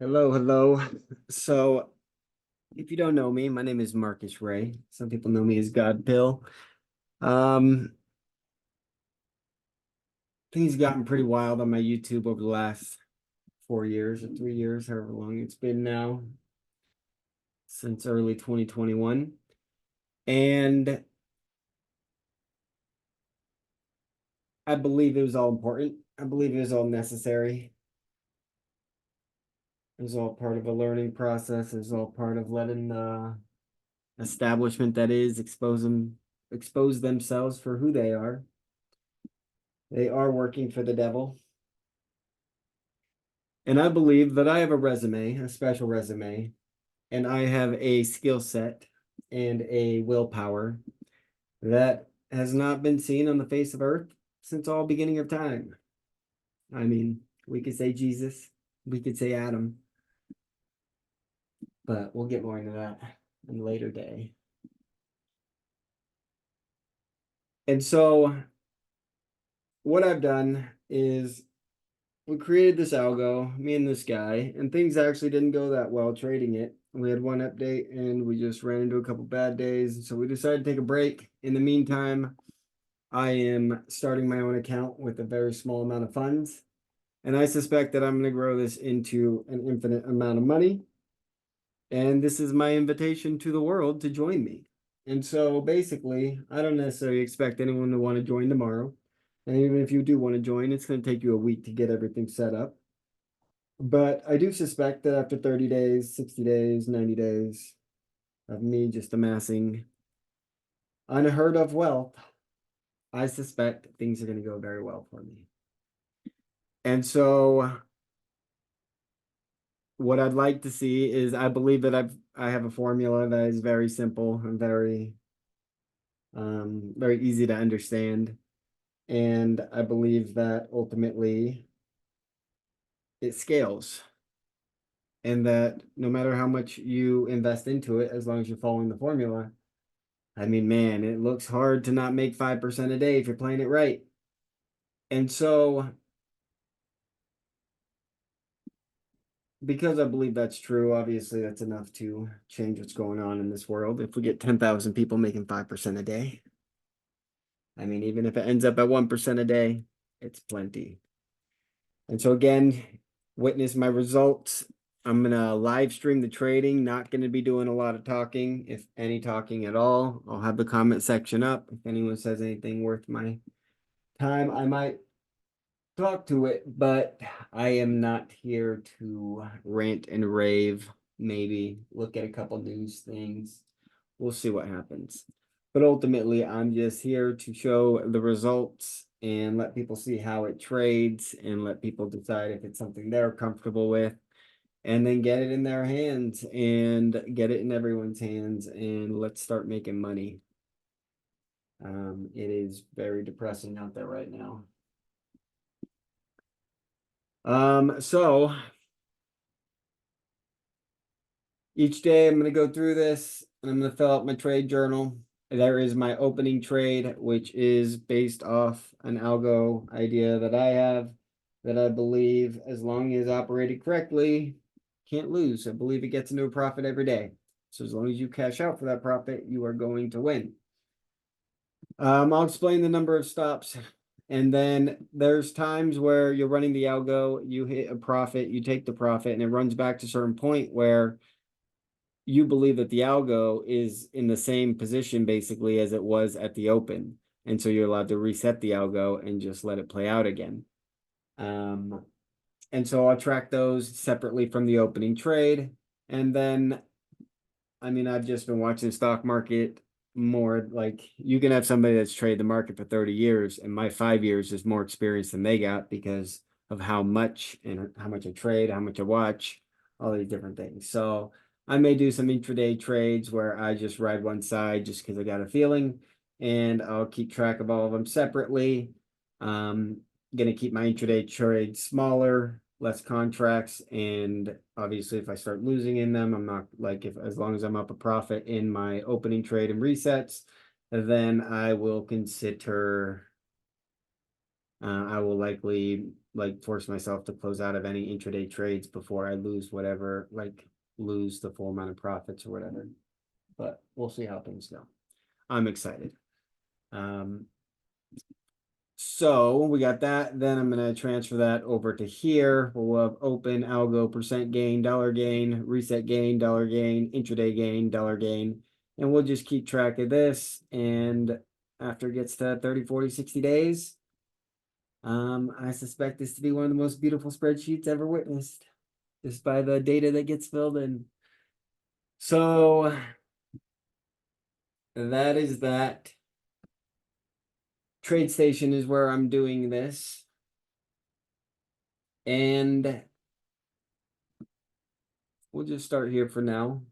Hello, hello. So, if you don't know me, my name is Marcus Ray. Some people know me as God Pill. Um, Things gotten pretty wild on my YouTube over the last 4 years or 3 years, however long it's been now, since early 2021. And I believe it was all important. I believe it was all necessary. It was all part of a learning process. It was all part of letting the establishment that is expose themselves for who they are. They are working for the devil. And I believe that I have a resume, a special resume, and I have a skill set and a willpower that has not been seen on the face of earth since all beginning of time. I mean, we could say Jesus, we could say Adam, but we'll get more into that in a later day. And so what I've done is we created this algo, me and this guy, and things actually didn't go that well trading it. We had one update and we just ran into a couple bad days. So we decided to take a break. In the meantime, I am starting my own account with a very small amount of funds. And I suspect that I'm going to grow this into an infinite amount of money. And this is my invitation to the world to join me. And so basically, I don't necessarily expect anyone to want to join tomorrow. And even if you do want to join, it's going to take you a week to get everything set up. But I do suspect that after 30 days, 60 days, 90 days of me just amassing unheard of wealth, I suspect things are going to go very well for me. And so what I'd like to see is I believe that I have a formula that is very simple and very easy to understand. And I believe that ultimately it scales. And that no matter how much you invest into it, as long as you're following the formula, I mean, man, it looks hard to not make 5% a day if you're playing it right. And so, because I believe that's true, obviously that's enough to change what's going on in this world. If we get 10,000 people making 5% a day, I mean, even if it ends up at 1% a day, it's plenty. And so, again, witness my results. I'm going to live stream the trading, not going to be doing a lot of talking, if any talking at all. I'll have the comment section up. If anyone says anything worth my time, I might talk to it, but I am not here to rant and rave. Maybe look at a couple news things. We'll see what happens. But ultimately, I'm just here to show the results and let people see how it trades and let people decide if it's something they're comfortable with and then get it in their hands and get it in everyone's hands and let's start making money. It is very depressing out there right now. So each day I'm going to go through this and I'm going to fill out my trade journal. There is my opening trade, which is based off an algo idea that I have that I believe, as long as operated correctly, can't lose. I believe it gets into a profit every day. So as long as you cash out for that profit, you are going to win. I'll explain the number of stops. And then there's times where you're running the algo, you hit a profit, you take the profit, and it runs back to a certain point where you believe that the algo is in the same position basically as it was at the open. And so you're allowed to reset the algo and just let it play out again. And so I'll track those separately from the opening trade. And then, I mean, I've just been watching the stock market more. Like, you can have somebody that's traded the market for 30 years, and my 5 years is more experience than they got because of how much I trade, how much I watch, all these different things. So I may do some intraday trades where I just ride one side just because I got a feeling, and I'll keep track of all of them separately. Gonna keep my intraday trade smaller, less contracts, and obviously if I start losing in them, I'm not like, if as long as I'm up a profit in my opening trade and resets, then I will consider I will likely like force myself to close out of any intraday trades before I lose whatever, like lose the full amount of profits or whatever. But we'll see how things go. I'm excited. So we got that. Then I'm going to transfer that over to here. We'll have open, algo, percent gain, dollar gain, reset gain, dollar gain, intraday gain, dollar gain. And we'll just keep track of this. And after it gets to 30, 40, 60 days, I suspect this to be one of the most beautiful spreadsheets ever witnessed, just by the data that gets filled in. So that is that. TradeStation is where I'm doing this. And we'll just start here for now.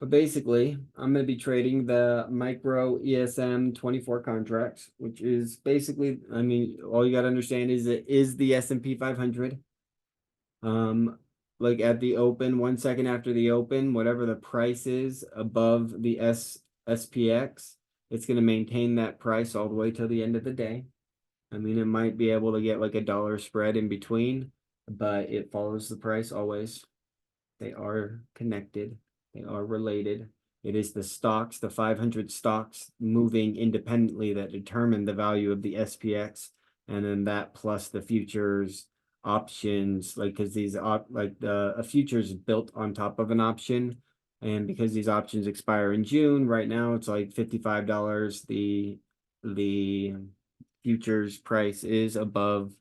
But basically, I'm going to be trading the micro ESM 24 contracts, which is basically, I mean, all you got to understand is it is the S&P 500. Like at the open, 1 second after the open, whatever the price is above the SPX, it's going to maintain that price all the way till the end of the day. I mean, it might be able to get like a dollar spread in between, but it follows the price always. They are connected. They are related. It is the stocks, the 500 stocks moving independently that determine the value of the SPX, and then that plus the futures options, like because these a future is built on top of an option, and because these options expire in June, right now it's like $55. The futures price is above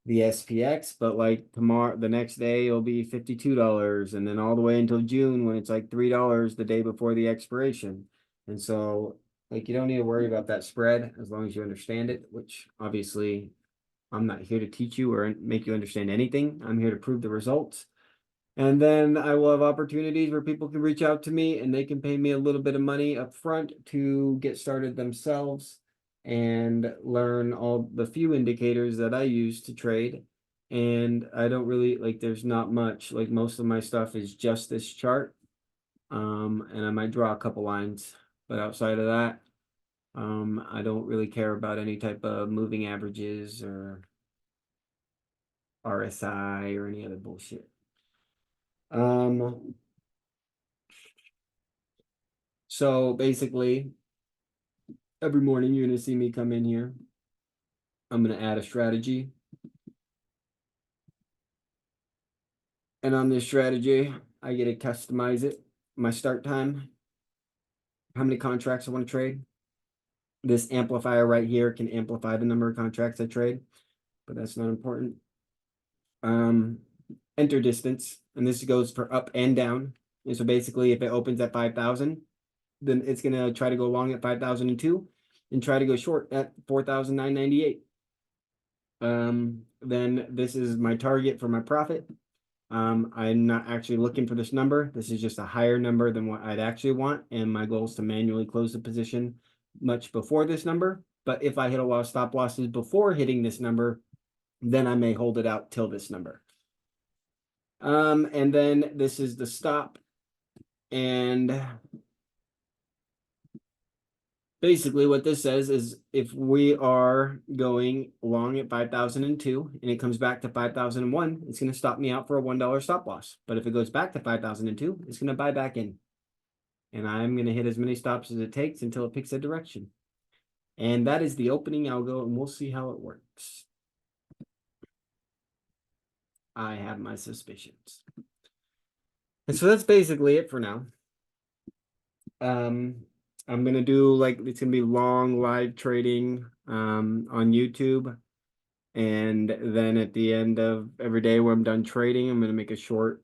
the SPX, but like tomorrow, the next day it'll be $52, and then all the way until June when it's like $3 the day before the expiration. And so like you don't need to worry about that spread as long as you understand it, which obviously I'm not here to teach you or make you understand anything. I'm here to prove the results. And then I will have opportunities where people can reach out to me and they can pay me a little bit of money up front to get started themselves and learn all the few indicators that I use to trade. And I don't really like, there's not much, like most of my stuff is just this chart. And I might draw a couple lines, but outside of that, I don't really care about any type of moving averages or RSI or any other bullshit. So basically, every morning you're going to see me come in here. I'm going to add a strategy. And on this strategy, I get to customize it. My start time, how many contracts I want to trade. This amplifier right here can amplify the number of contracts I trade, but that's not important. Enter distance, and this goes for up and down. And so basically, if it opens at 5,000, then it's going to try to go long at 5,002 and try to go short at 4,998. Then this is my target for my profit. I'm not actually looking for this number. This is just a higher number than what I'd actually want. And my goal is to manually close the position much before this number. But if I hit a lot of stop losses before hitting this number, then I may hold it out till this number. And then this is the stop. And basically what this says is if we are going long at 5,002 and it comes back to 5,001, it's going to stop me out for a $1 stop loss. But if it goes back to 5,002, it's going to buy back in. And I'm going to hit as many stops as it takes until it picks a direction. And that is the opening algo, and we'll see how it works. I have my suspicions. And so that's basically it for now. I'm gonna do like it's gonna be long live trading on YouTube, and then at the end of every day where I'm done trading, I'm gonna make a short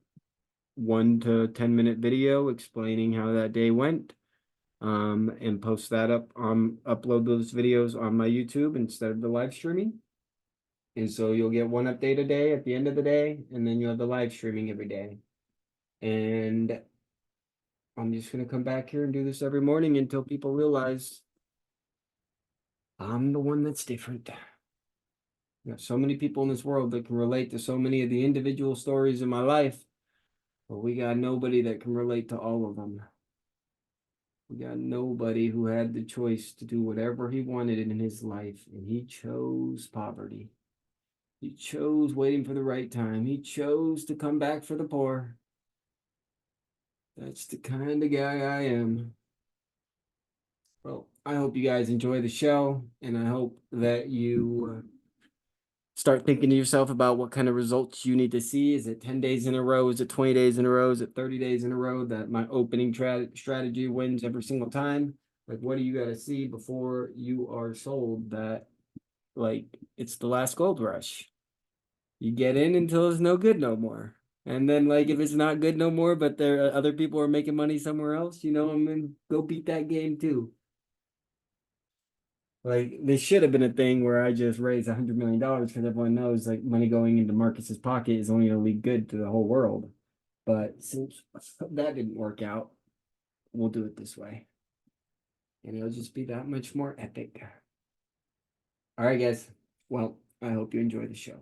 1 to 10 minute video explaining how that day went, and post that up upload those videos on my YouTube instead of the live streaming. And so you'll get one update a day at the end of the day, and then you'll have the live streaming every day. And I'm just going to come back here and do this every morning until people realize I'm the one that's different. There's so many people in this world that can relate to so many of the individual stories in my life, but we got nobody that can relate to all of them. We got nobody who had the choice to do whatever he wanted in his life, and he chose poverty. He chose waiting for the right time. He chose to come back for the poor. That's the kind of guy I am. Well, I hope you guys enjoy the show, and I hope that you start thinking to yourself about what kind of results you need to see. Is it 10 days in a row? Is it 20 days in a row? Is it 30 days in a row that my opening strategy wins every single time? Like, what do you got to see before you are sold that, like, it's the last gold rush? You get in until it's no good no more. And then, like, if it's not good no more, but there are other people are making money somewhere else, I'm gonna go beat that game too. Like, this should have been a thing where I just raised $100 million because everyone knows like money going into Marcus's pocket is only going to lead good to the whole world. But since that didn't work out, we'll do it this way, and it'll just be that much more epic. All right, guys. Well, I hope you enjoy the show.